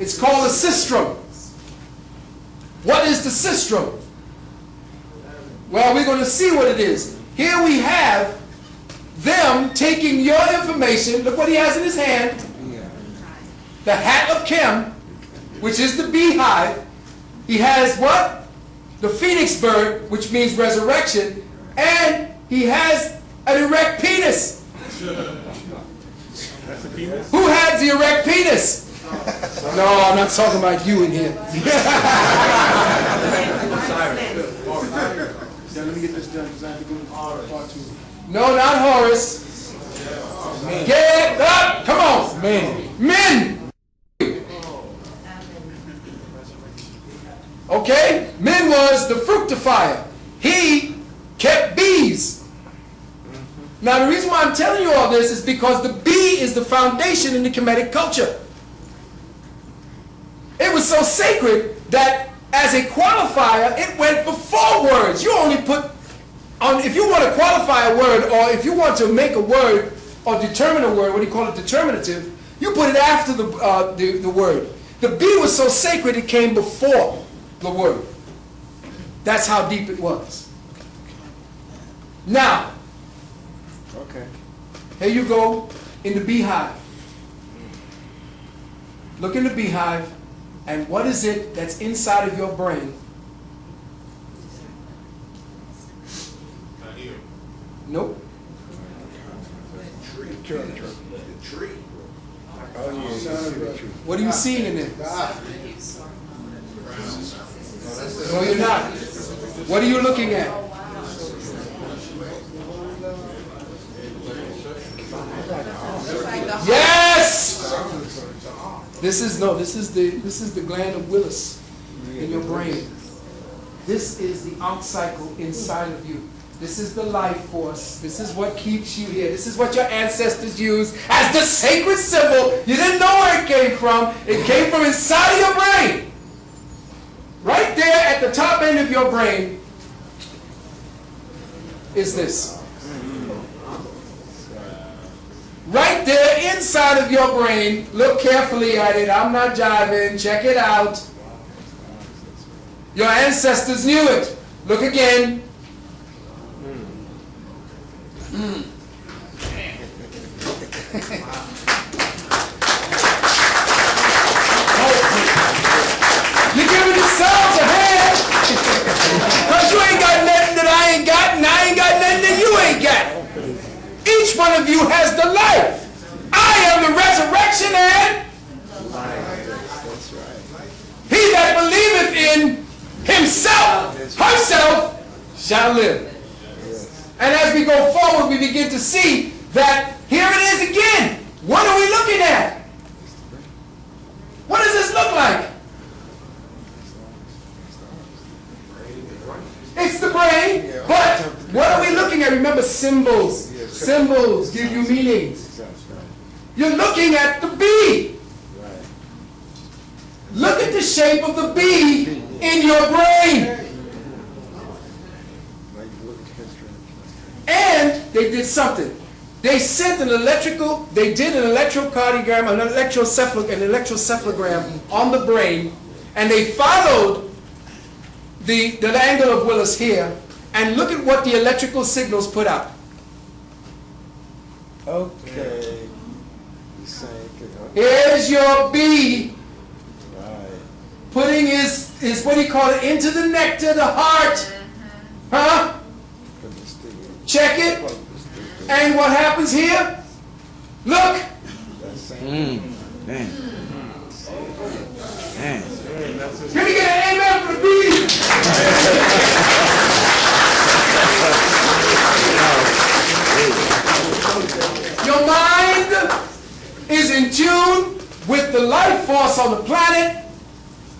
It's called a sistrum. What is the sistrum? Well, we're going to see what it is. Here we have them taking your information. Look what he has in his hand. The hat of Chem, which is the beehive. He has what? The phoenix bird, which means resurrection. And he has an erect penis. That's a penis? Who has the erect penis? No, I'm not talking about you in here. Let me get this done because I have to go to part 2. No, not Horace. Get up! Come on! Men! Okay? Men was the fructifier. He kept bees. Now the reason why I'm telling you all this is because the bee is the foundation in the Kemetic culture. It was so sacred that as a qualifier, it went before words. You only put on, if you want to qualify a word, or if you want to make a word or determine a word, what do you call it, determinative, you put it after the word. The bee was so sacred it came before the word. That's how deep it was. Now, Okay. here you go in the beehive. Look in the beehive, and what is it that's inside of your brain? Nope. Tree. Oh, yeah. What are you seeing in there? No, you're not. What are you looking at? Yes! This is the gland of Willis in your brain. This is the Ankh cycle inside of you. This is the life force. This is what keeps you here. This is what your ancestors used as the sacred symbol. You didn't know where it came from. It came from inside of your brain. Right there at the top end of your brain is this. Right there inside of your brain, look carefully at it. I'm not jiving. Check it out. Your ancestors knew it. Look again. You're giving yourselves a hand. Because you ain't got nothing that I ain't got, and I ain't got nothing that you ain't got. Each one of you has the life. I am the resurrection and he that believeth in himself, herself, shall live. And as we go forward, we begin to see that here it is again. What are we looking at? What does this look like? It's the brain, but what are we looking at? Remember, symbols. Symbols give you meanings. You're looking at the bee. Look at the shape of the bee in your brain. And they did something. They sent they did an electrocardiogram, an electrocephalogram on the brain, and they followed the angle of Willis here, and look at what the electrical signals put out. Okay. Here's your bee Right. putting his what do you call it, into the nectar, the heart. Huh? Check it. And what happens here? Look. Man. Can we get an amen for the bee? Your mind is in tune with the life force on the planet,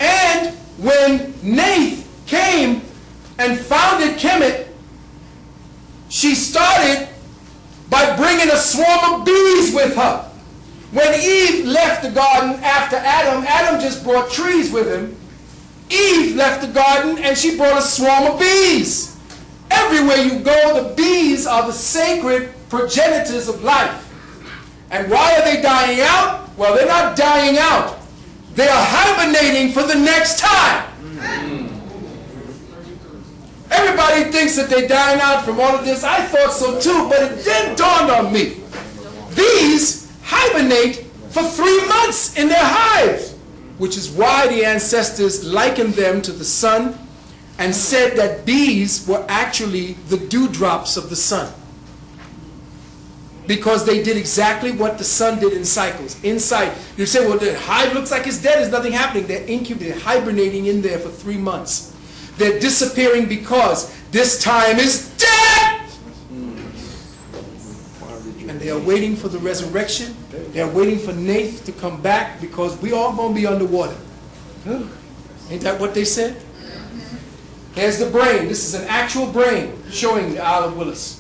and when Nath came and founded Kemet, she started by bringing a swarm of bees with her. When Eve left the garden after Adam, Adam just brought trees with him. Eve left the garden and she brought a swarm of bees. Everywhere you go, the bees are the sacred progenitors of life. And why are they dying out? Well, they're not dying out. They are hibernating for the next time. Everybody thinks that they're dying out from all of this. I thought so too, but it then dawned on me. These hibernate for 3 months in their hives, which is why the ancestors likened them to the sun and said that bees were actually the dewdrops of the sun. Because they did exactly what the sun did in cycles. Inside, you say, well, the hive looks like it's dead. There's nothing happening. They're incubating, hibernating in there for 3 months. They're disappearing because this time is dead. And they are waiting for the resurrection. They are waiting for Nath to come back because we all going to be underwater. Ain't that what they said? Here's the brain. This is an actual brain showing the Isle of Willis.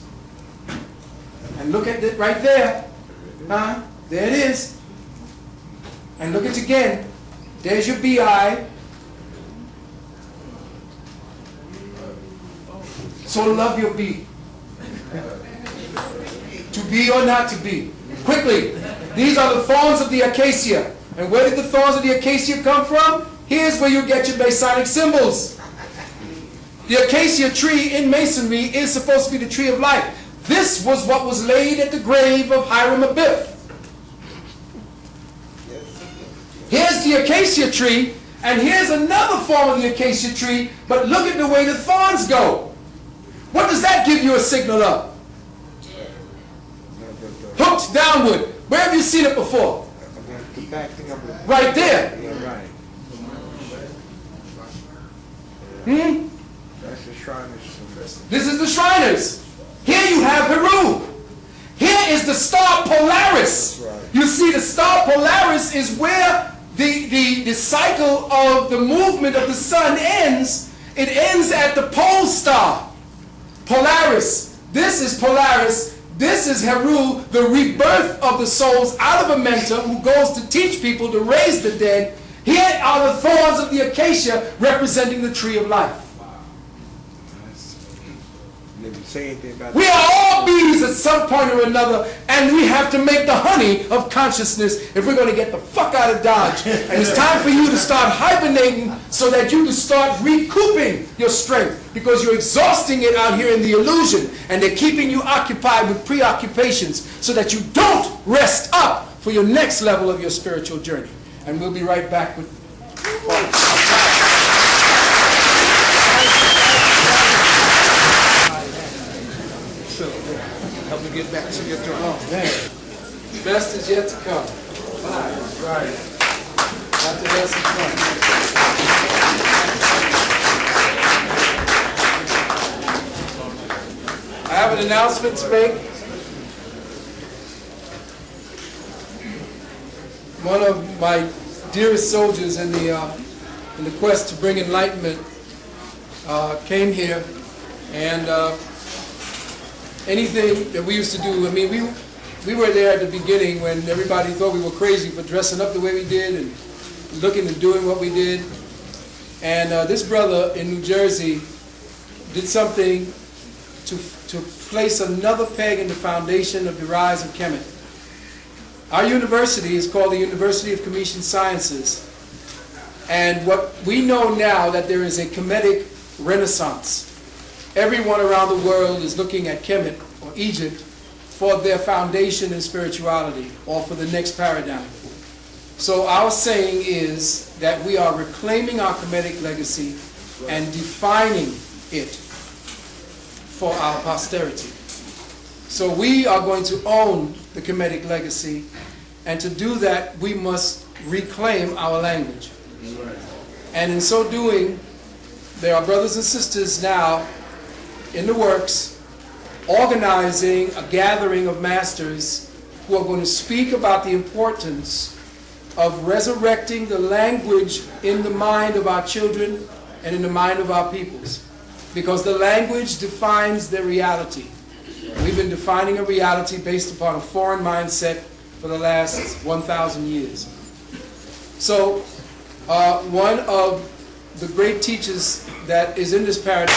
And look at it right there. There it is. And look at it again. There's your BI. So love your bee. To be or not to be. Quickly. These are the thorns of the acacia. And where did the thorns of the acacia come from? Here's where you get your Masonic symbols. The acacia tree in Masonry is supposed to be the tree of life. This was what was laid at the grave of Hiram Abiff. Here's the acacia tree, and here's another form of the acacia tree, but look at the way the thorns go. What does that give you a signal of? Hooked downward. Where have you seen it before? Right there. That's the Shriners. This is the Shriners. Here you have Heru. Here is the star Polaris. Right. You see, the star Polaris is where the cycle of the movement of the sun ends. It ends at the pole star. Polaris. This is Polaris. This is Heru, the rebirth of the souls out of a mentor who goes to teach people to raise the dead. Here are the thorns of the acacia representing the tree of life. We are all bees at some point or another, and we have to make the honey of consciousness if we're going to get the fuck out of Dodge. And it's time for you to start hibernating so that you can start recouping your strength, because you're exhausting it out here in the illusion, and they're keeping you occupied with preoccupations so that you don't rest up for your next level of your spiritual journey. And we'll be right back with... Help me get back to your joint. Oh, man. Best is yet to come. Right. Have to have some fun. I have an announcement to make. One of my dearest soldiers in the quest to bring enlightenment came here, and anything that we used to do, I mean, we were there at the beginning when everybody thought we were crazy for dressing up the way we did and looking and doing what we did. And this brother in New Jersey did something to place another peg in the foundation of the rise of Kemet. Our university is called the University of Commission Sciences. And what we know now that there is a Kemetic renaissance. Everyone around the world is looking at Kemet or Egypt for their foundation in spirituality or for the next paradigm. So our saying is that we are reclaiming our Kemetic legacy and defining it for our posterity. So we are going to own the Kemetic legacy, and to do that we must reclaim our language. And in so doing, there are brothers and sisters now in the works, organizing a gathering of masters who are going to speak about the importance of resurrecting the language in the mind of our children and in the mind of our peoples. Because the language defines their reality. We've been defining a reality based upon a foreign mindset for the last 1,000 years. So, one of the great teachers that is in this paradigm